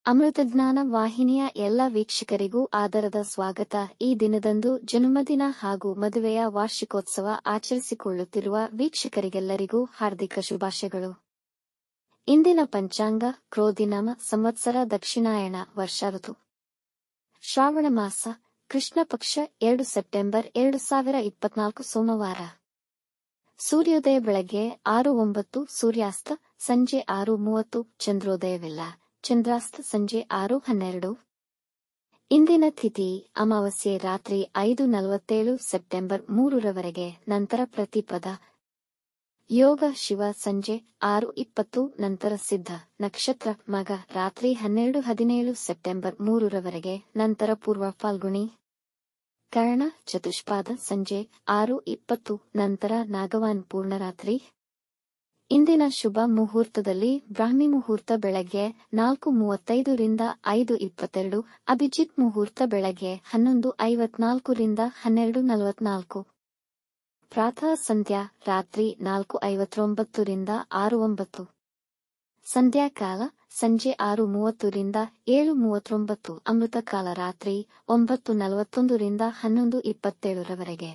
ಅಮೃತಜ್ಞಾನ ವಾಹಿನಿಯ ಎಲ್ಲ ವೀಕ್ಷಕರಿಗೂ ಆದರದ ಸ್ವಾಗತ. ಈ ದಿನದಂದು ಜನ್ಮದಿನ ಹಾಗೂ ಮದುವೆಯ ವಾರ್ಷಿಕೋತ್ಸವ ಆಚರಿಸಿಕೊಳ್ಳುತ್ತಿರುವ ವೀಕ್ಷಕರಿಗೆಲ್ಲರಿಗೂ ಹಾರ್ದಿಕ ಶುಭಾಶಯಗಳು. ಇಂದಿನ ಪಂಚಾಂಗ ಕ್ರೋಧಿನಾಮ ಸಂವತ್ಸರ ದಕ್ಷಿಣಾಯಣ ವರ್ಷ ಋತು ಶ್ರಾವಣ ಮಾಸ ಕೃಷ್ಣ ಪಕ್ಷ 2 ಸೆಪ್ಟೆಂಬರ್ 2024 ಸೋಮವಾರ. ಸೂರ್ಯೋದಯ ಬೆಳಗ್ಗೆ 6:09, ಸೂರ್ಯಾಸ್ತ ಸಂಜೆ 6:30, ಚಂದ್ರೋದಯವಿಲ್ಲ. ಚಂದ್ರಾಸ್ತ ಸಂಜೆ 6:12. ಇಂದಿನ ತಿಥಿ ಅಮಾವಾಸ್ಯೆ ರಾತ್ರಿ 5:47 ಸೆಪ್ಟೆಂಬರ್ 3ರವರೆಗೆ, ನಂತರ ಪ್ರತಿಪದ. ಯೋಗ ಶಿವ ಸಂಜೆ 6:20, ನಂತರ ಸಿದ್ಧ. ನಕ್ಷತ್ರ ಮಗ ರಾತ್ರಿ 12:17 ಸೆಪ್ಟೆಂಬರ್ 3ರವರೆಗೆ, ನಂತರ ಪೂರ್ವ ಫಾಲ್ಗುಣಿ. ಕರ್ಣ ಚತುಷ್ಪಾದ ಸಂಜೆ 6:20, ನಂತರ ನಾಗವಾನ್ ಪೂರ್ಣರಾತ್ರಿ. ಇಂದಿನ ಶುಭ ಮುಹೂರ್ತದಲ್ಲಿ ಬ್ರಾಹ್ಮಿ ಮುಹೂರ್ತ ಬೆಳಗ್ಗೆ 4:35 ರಿಂದ 5:22, ಅಭಿಜಿತ್ ಮುಹೂರ್ತ ಬೆಳಗ್ಗೆ 11:54 ರಿಂದ 12:44. ಪ್ರಾತಃ ಸಂಧ್ಯಾ ರಾತ್ರಿ 4:59 ರಿಂದ 6:09. ಸಂಧ್ಯಾಕಾಲ ಸಂಜೆ 6:30 ರಿಂದ 7:39. ಅಮೃತಕಾಲ ರಾತ್ರಿ 9:41 ರಿಂದ 11:27ರವರೆಗೆ.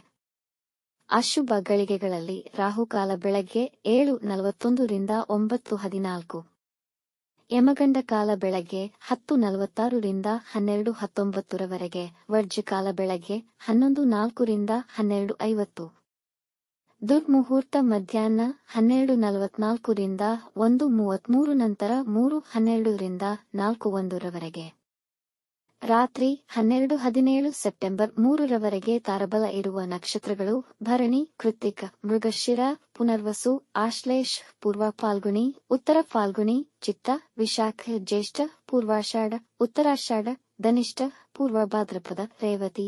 ಅಶುಭ ಗಳಿಗೆಗಳಲ್ಲಿ ರಾಹುಕಾಲ ಬೆಳಗ್ಗೆ 7:41 ರಿಂದ 9:14. ಯಮಗಂಡ ಕಾಲ ಬೆಳಗ್ಗೆ 10:46 ರಿಂದ 12:19ರವರೆಗೆ. ವರ್ಜ್ಯಕಾಲ ಬೆಳಗ್ಗೆ 11:04 ರಿಂದ 12:50. ದುರ್ಮುಹೂರ್ತ ಮಧ್ಯಾಹ್ನ 12:44 ರಿಂದ 1:33, ನಂತರ 3:12 ರಿಂದ 4:01ರವರೆಗೆ. ರಾತ್ರಿ 12:17 ಸೆಪ್ಟೆಂಬರ್ 3ರವರೆಗೆ. ತಾರಬಲ ಇರುವ ನಕ್ಷತ್ರಗಳು ಭರಣಿ, ಕೃತ್ತಿಕ, ಮೃಗಶಿರ, ಪುನರ್ವಸು, ಆಶ್ಲೇಷ, ಪೂರ್ವ ಫಾಲ್ಗುಣಿ, ಉತ್ತರ ಫಾಲ್ಗುಣಿ, ಚಿತ್ತ, ವಿಶಾಖ, ಜ್ಯೇಷ್ಠ, ಪೂರ್ವಾಷಾಢ, ಉತ್ತರಾಷಾಢ, ಧನಿಷ್ಠ, ಪೂರ್ವ ಭಾದ್ರಪದ, ರೇವತಿ.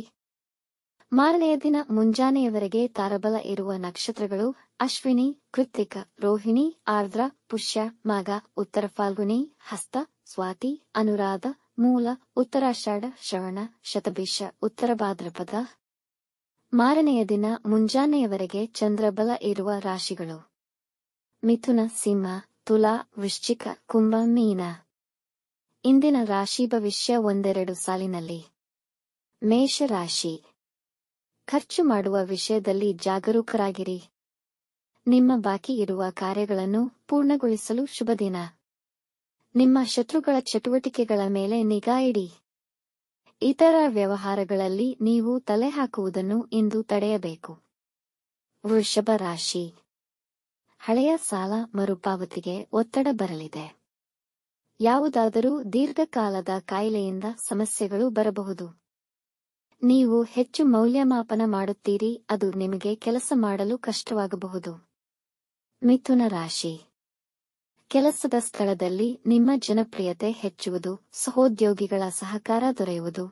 ಮಾರನೆಯ ದಿನ ಮುಂಜಾನೆಯವರೆಗೆ ತಾರಬಲ ಇರುವ ನಕ್ಷತ್ರಗಳು ಅಶ್ವಿನಿ, ಕೃತ್ತಿಕ, ರೋಹಿಣಿ, ಆರ್ದ್ರ, ಪುಷ್ಯ, ಮಾಘ, ಉತ್ತರ ಫಾಲ್ಗುಣಿ, ಹಸ್ತ, ಸ್ವಾತಿ, ಅನುರಾಧ, ಮೂಲ, ಉತ್ತರಾಷಾಢ, ಶ್ರವಣ, ಶತಭಿಷ, ಉತ್ತರ ಭಾದ್ರಪದ. ಮಾರನೆಯ ದಿನ ಮುಂಜಾನೆಯವರೆಗೆ ಚಂದ್ರಬಲ ಇರುವ ರಾಶಿಗಳು ಮಿಥುನ, ಸಿಂಹ, ತುಲಾ, ವೃಶ್ಚಿಕ, ಕುಂಭ, ಮೀನ. ಇಂದಿನ ರಾಶಿ ಭವಿಷ್ಯ ಒಂದೆರಡು ಸಾಲಿನಲ್ಲಿ. ಮೇಷರಾಶಿ. ಖರ್ಚು ಮಾಡುವ ವಿಷಯದಲ್ಲಿ ಜಾಗರೂಕರಾಗಿರಿ. ನಿಮ್ಮ ಬಾಕಿ ಇರುವ ಕಾರ್ಯಗಳನ್ನು ಪೂರ್ಣಗೊಳಿಸಲು ಶುಭ ದಿನ. ನಿಮ್ಮ ಶತ್ರುಗಳ ಚಟುವಟಿಕೆಗಳ ಮೇಲೆ ನಿಗಾ ಇಡಿ. ಇತರ ವ್ಯವಹಾರಗಳಲ್ಲಿ ನೀವು ತಲೆ ಹಾಕುವುದನ್ನು ಇಂದು ತಡೆಯಬೇಕು. ವೃಷಭ ರಾಶಿ. ಹಳೆಯ ಸಾಲ ಮರುಪಾವತಿಗೆ ಒತ್ತಡ ಬರಲಿದೆ. ಯಾವುದಾದರೂ ದೀರ್ಘಕಾಲದ ಕಾಯಿಲೆಯಿಂದ ಸಮಸ್ಯೆಗಳು ಬರಬಹುದು. ನೀವು ಹೆಚ್ಚು ಮೌಲ್ಯಮಾಪನ ಮಾಡುತ್ತೀರಿ, ಅದು ನಿಮಗೆ ಕೆಲಸ ಮಾಡಲು ಕಷ್ಟವಾಗಬಹುದು. ಮಿಥುನ ರಾಶಿ. ಕೆಲಸದ ಸ್ಥಳದಲ್ಲಿ ನಿಮ್ಮ ಜನಪ್ರಿಯತೆ ಹೆಚ್ಚುವುದು, ಸಹೋದ್ಯೋಗಿಗಳ ಸಹಕಾರ ದೊರೆಯುವುದು.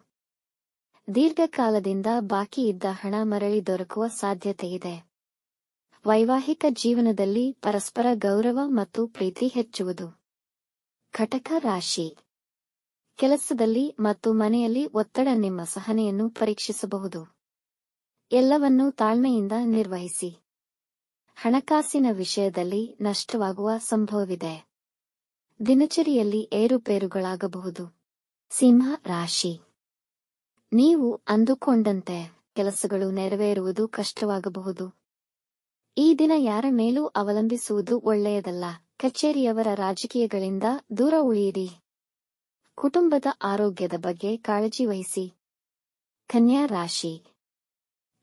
ದೀರ್ಘಕಾಲದಿಂದ ಬಾಕಿ ಇದ್ದ ಹಣ ಮರಳಿ ದೊರಕುವ ಸಾಧ್ಯತೆಯಿದೆ. ವೈವಾಹಿಕ ಜೀವನದಲ್ಲಿ ಪರಸ್ಪರ ಗೌರವ ಮತ್ತು ಪ್ರೀತಿ ಹೆಚ್ಚುವುದು. ಕಟಕ ರಾಶಿ. ಕೆಲಸದಲ್ಲಿ ಮತ್ತು ಮನೆಯಲ್ಲಿ ಒತ್ತಡ ನಿಮ್ಮ ಸಹನೆಯನ್ನು ಪರೀಕ್ಷಿಸಬಹುದು. ಎಲ್ಲವನ್ನೂ ತಾಳ್ಮೆಯಿಂದ ನಿರ್ವಹಿಸಿ. ಹಣಕಾಸಿನ ವಿಷಯದಲ್ಲಿ ನಷ್ಟವಾಗುವ ಸಂಭವವಿದೆ. ದಿನಚರಿಯಲ್ಲಿ ಏರುಪೇರುಗಳಾಗಬಹುದು. ಸಿಂಹ ರಾಶಿ. ನೀವು ಅಂದುಕೊಂಡಂತೆ ಕೆಲಸಗಳು ನೆರವೇರುವುದು ಕಷ್ಟವಾಗಬಹುದು. ಈ ದಿನ ಯಾರ ಮೇಲೂ ಅವಲಂಬಿಸುವುದು ಒಳ್ಳೆಯದಲ್ಲ. ಕಚೇರಿಯವರ ರಾಜಕೀಯಗಳಿಂದ ದೂರ ಉಳಿಯಿರಿ. ಕುಟುಂಬದ ಆರೋಗ್ಯದ ಬಗ್ಗೆ ಕಾಳಜಿ ವಹಿಸಿ. ಕನ್ಯಾ ರಾಶಿ.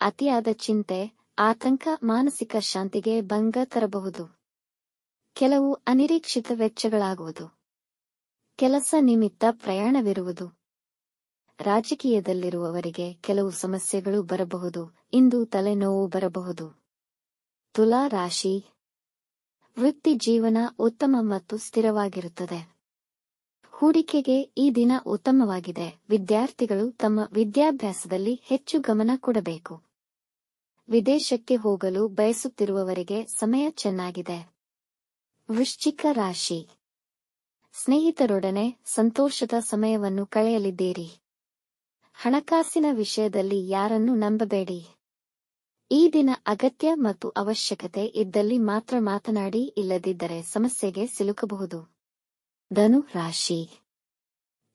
ಅತಿಯಾದ ಚಿಂತೆ, ಆತಂಕ ಮಾನಸಿಕ ಶಾಂತಿಗೆ ಭಂಗ ತರಬಹುದು. ಕೆಲವು ಅನಿರೀಕ್ಷಿತ ವೆಚ್ಚಗಳಾಗುವುದು. ಕೆಲಸ ನಿಮಿತ್ತ ಪ್ರಯಾಣವಿರುವುದು. ರಾಜಕೀಯದಲ್ಲಿರುವವರಿಗೆ ಕೆಲವು ಸಮಸ್ಯೆಗಳು ಬರಬಹುದು. ಇಂದು ತಲೆನೋವು ಬರಬಹುದು. ತುಲಾ ರಾಶಿ. ವೃತ್ತಿ ಜೀವನ ಉತ್ತಮ ಮತ್ತು ಸ್ಥಿರವಾಗಿರುತ್ತದೆ. ಹೂಡಿಕೆಗೆ ಈ ದಿನ ಉತ್ತಮವಾಗಿದೆ. ವಿದ್ಯಾರ್ಥಿಗಳು ತಮ್ಮ ವಿದ್ಯಾಭ್ಯಾಸದಲ್ಲಿ ಹೆಚ್ಚು ಗಮನ ಕೊಡಬೇಕು. ವಿದೇಶಕ್ಕೆ ಹೋಗಲು ಬಯಸುತ್ತಿರುವವರಿಗೆ ಸಮಯ ಚೆನ್ನಾಗಿದೆ. ವೃಶ್ಚಿಕ ರಾಶಿ. ಸ್ನೇಹಿತರೊಡನೆ ಸಂತೋಷದ ಸಮಯವನ್ನು ಕಳೆಯಲಿದ್ದೀರಿ. ಹಣಕಾಸಿನ ವಿಷಯದಲ್ಲಿ ಯಾರನ್ನೂ ನಂಬಬೇಡಿ. ಈ ದಿನ ಅಗತ್ಯ ಮತ್ತು ಅವಶ್ಯಕತೆ ಇದ್ದಲ್ಲಿ ಮಾತ್ರ ಮಾತನಾಡಿ, ಇಲ್ಲದಿದ್ದರೆ ಸಮಸ್ಯೆಗೆ ಸಿಲುಕಬಹುದು. ಧನು ರಾಶಿ.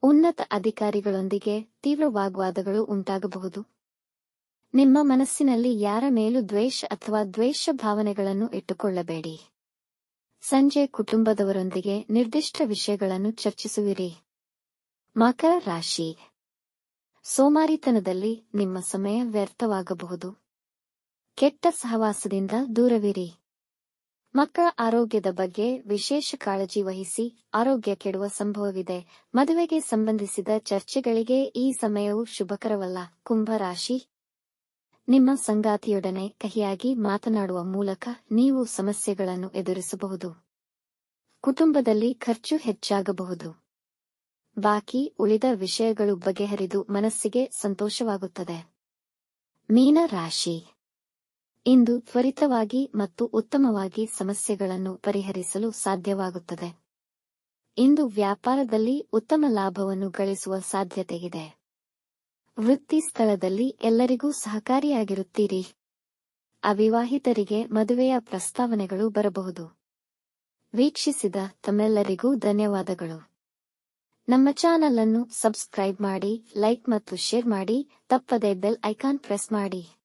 ಉನ್ನತ ಅಧಿಕಾರಿಗಳೊಂದಿಗೆ ತೀವ್ರ ವಾಗ್ವಾದಗಳು ಉಂಟಾಗಬಹುದು. ನಿಮ್ಮ ಮನಸ್ಸಿನಲ್ಲಿ ಯಾರ ಮೇಲೂ ದ್ವೇಷ ಅಥವಾ ದ್ವೇಷ ಭಾವನೆಗಳನ್ನು ಇಟ್ಟುಕೊಳ್ಳಬೇಡಿ. ಸಂಜೆ ಕುಟುಂಬದವರೊಂದಿಗೆ ನಿರ್ದಿಷ್ಟ ವಿಷಯಗಳನ್ನು ಚರ್ಚಿಸುವಿರಿ. ಮಕರ ರಾಶಿ. ಸೋಮಾರಿತನದಲ್ಲಿ ನಿಮ್ಮ ಸಮಯ ವ್ಯರ್ಥವಾಗಬಹುದು. ಕೆಟ್ಟ ಸಹವಾಸದಿಂದ ದೂರವಿರಿ. ಮಕ್ಕಳ ಆರೋಗ್ಯದ ಬಗ್ಗೆ ವಿಶೇಷ ಕಾಳಜಿ ವಹಿಸಿ. ಆರೋಗ್ಯ ಕೆಡುವ ಸಂಭವವಿದೆ. ಮದುವೆಗೆ ಸಂಬಂಧಿಸಿದ ಚರ್ಚೆಗಳಿಗೆ ಈ ಸಮಯವು ಶುಭಕರವಲ್ಲ. ಕುಂಭ ರಾಶಿ. ನಿಮ್ಮ ಸಂಗಾತಿಯೊಡನೆ ಕಹಿಯಾಗಿ ಮಾತನಾಡುವ ಮೂಲಕ ನೀವು ಸಮಸ್ಯೆಗಳನ್ನು ಎದುರಿಸಬಹುದು. ಕುಟುಂಬದಲ್ಲಿ ಖರ್ಚು ಹೆಚ್ಚಾಗಬಹುದು. ಬಾಕಿ ಉಳಿದ ವಿಷಯಗಳು ಬಗೆಹರಿದು ಮನಸ್ಸಿಗೆ ಸಂತೋಷವಾಗುತ್ತದೆ. ಮೀನ ರಾಶಿ. ಇಂದು ತ್ವರಿತವಾಗಿ ಮತ್ತು ಉತ್ತಮವಾಗಿ ಸಮಸ್ಯೆಗಳನ್ನು ಪರಿಹರಿಸಲು ಸಾಧ್ಯವಾಗುತ್ತದೆ. ಇಂದು ವ್ಯಾಪಾರದಲ್ಲಿ ಉತ್ತಮ ಲಾಭವನ್ನು ಗಳಿಸುವ ಸಾಧ್ಯತೆಯಿದೆ. ವೃತ್ತಿ ಸ್ಥಳದಲ್ಲಿ ಎಲ್ಲರಿಗೂ ಸಹಕಾರಿಯಾಗಿರುತ್ತೀರಿ. ಅವಿವಾಹಿತರಿಗೆ ಮದುವೆಯ ಪ್ರಸ್ತಾವನೆಗಳು ಬರಬಹುದು. ವೀಕ್ಷಿಸಿದ ತಮ್ಮೆಲ್ಲರಿಗೂ ಧನ್ಯವಾದಗಳು. ನಮ್ಮ ಚಾನಲ್ ಅನ್ನು ಸಬ್ಸ್ಕ್ರೈಬ್ ಮಾಡಿ, ಲೈಕ್ ಮತ್ತು ಶೇರ್ ಮಾಡಿ. ತಪ್ಪದೇ ಬೆಲ್ ಐಕಾನ್ ಪ್ರೆಸ್ ಮಾಡಿ.